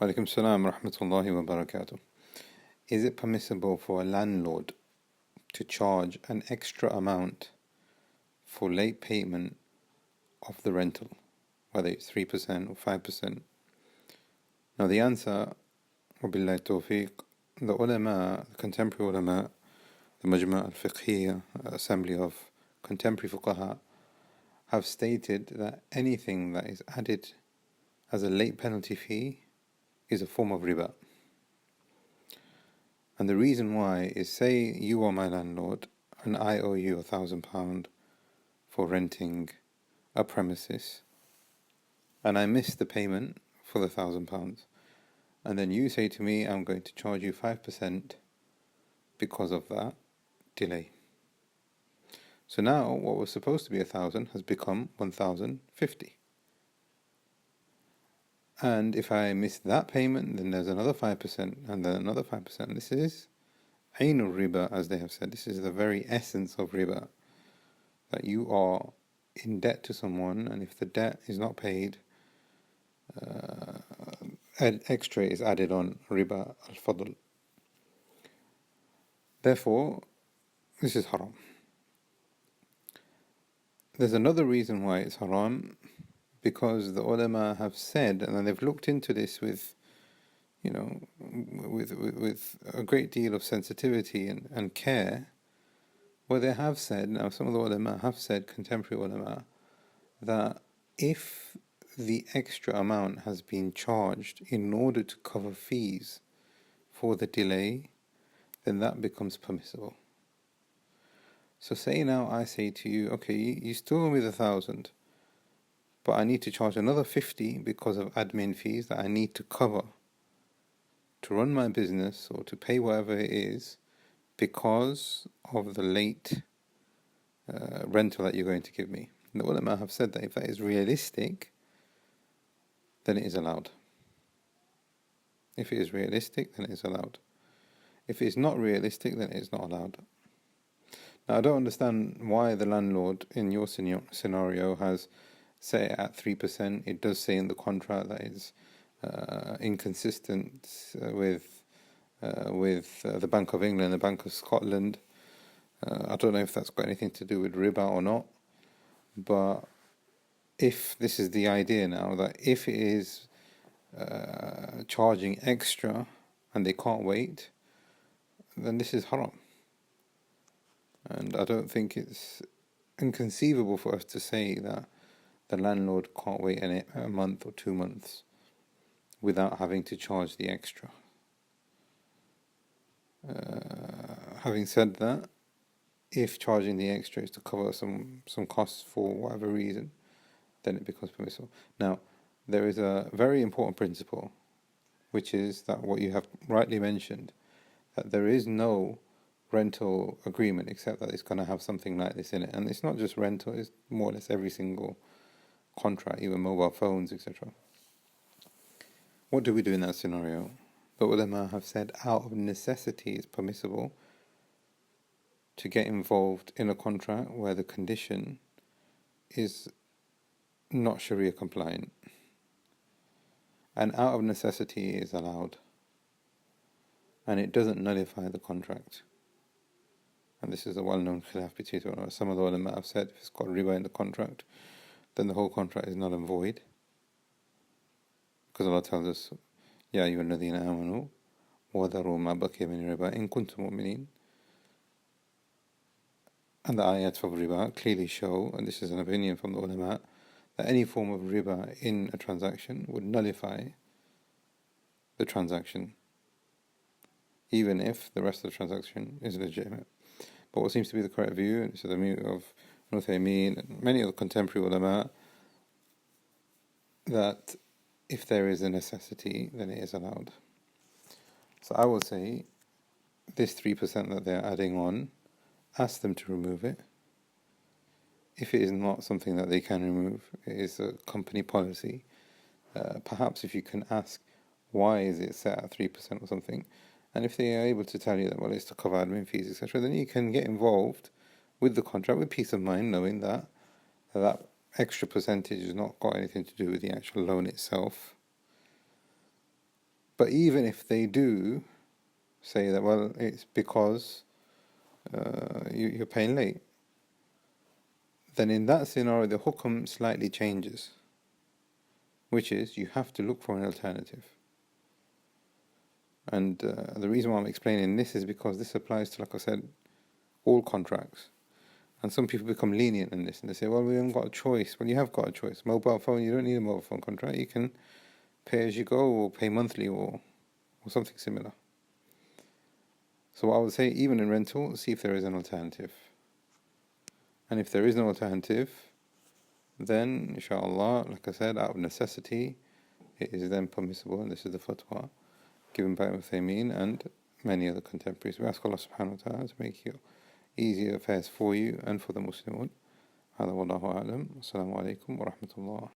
Walaikum salam rahmatullahi wa barakatuh. Is it permissible for a landlord to charge an extra amount for late payment of the rental, whether it's 3% or 5%? Now the answer, wabillahi tawfiq, the ulama, the contemporary ulama, the Majma' al-Fiqhiyya, assembly of contemporary fuqaha, have stated that anything that is added as a late penalty fee is a form of riba. And the reason why is, say you are my landlord and I owe you £1,000 for renting a premises, and I miss the payment for the £1,000, and then you say to me, I'm going to charge you 5% because of that delay. So now what was supposed to be 1,000 has become 1,050. And if I miss that payment, then there's another 5%, and then another 5%. This is Ainul riba, as they have said. This is the very essence of riba. That you are in debt to someone, and if the debt is not paid, extra is added on, riba al-fadl. Therefore, this is haram. There's another reason why it's haram, because the ulama have said, and they've looked into this with a great deal of sensitivity and care, where they have said, now some of the ulama have said, contemporary ulama, that if the extra amount has been charged in order to cover fees for the delay, then that becomes permissible. So say now I say to you, okay, you still owe me the 1,000, but I need to charge another 50 because of admin fees that I need to cover to run my business or to pay whatever it is because of the late rental that you're going to give me. And the ulama have said that if that is realistic, then it is allowed. If it is realistic, then it is allowed. If it is not realistic, then it is not allowed. Now, I don't understand why the landlord in your scenario has set it at 3%. It does say in the contract that it's inconsistent with the Bank of England, the Bank of Scotland. I don't know if that's got anything to do with riba or not, but if this is the idea now, that if it is charging extra and they can't wait, then this is haram. And I don't think it's inconceivable for us to say that the landlord can't wait a month or 2 months without having to charge the extra. Having said that, if charging the extra is to cover some costs for whatever reason, then it becomes permissible. Now, there is a very important principle, which is that what you have rightly mentioned, that there is no rental agreement except that it's going to have something like this in it. And it's not just rental, it's more or less every single contract, even mobile phones, etc. What do we do in that scenario? The ulama have said out of necessity it's permissible to get involved in a contract where the condition is not Sharia compliant, and out of necessity is allowed, and it doesn't nullify the contract. And this is a well-known khilaf between ulama. Some of the ulama have said if it's got riba in the contract, then the whole contract is null and void, because Allah tells us, Ya ayyuhalladhina amanu wadharu ma baqiya min riba in kuntum mu'minin. And the ayat of riba clearly show, and this is an opinion from the ulama, that any form of riba in a transaction would nullify the transaction, even if the rest of the transaction is legitimate. But what seems to be the correct view, and this is the view of Uthaymeen and many of the contemporary ulama, that if there is a necessity, then it is allowed. So I will say, this 3% that they're adding on, ask them to remove it. If it is not something that they can remove, it is a company policy. Perhaps if you can ask, why is it set at 3% or something? And if they are able to tell you that, well, it's to cover admin fees, etc., then you can get involved with the contract with peace of mind, knowing that that extra percentage has not got anything to do with the actual loan itself. But even if they do say that, well, it's because you're paying late, then in that scenario the hukum slightly changes, which is you have to look for an alternative. And the reason why I'm explaining this is because this applies to, like I said, all contracts. And some people become lenient in this and they say, well, we haven't got a choice. Well, you have got a choice. Mobile phone, you don't need a mobile phone contract. You can pay as you go or pay monthly or something similar. So I would say, even in rental, see if there is an alternative. And if there is no alternative, then, inshallah, like I said, out of necessity, it is then permissible, and this is the fatwa given by Uthaymeen and many other contemporaries. We ask Allah subhanahu wa ta'ala to make easier affairs for you and for the Muslimun. هذا والله أعلم. السلام عليكم ورحمة الله.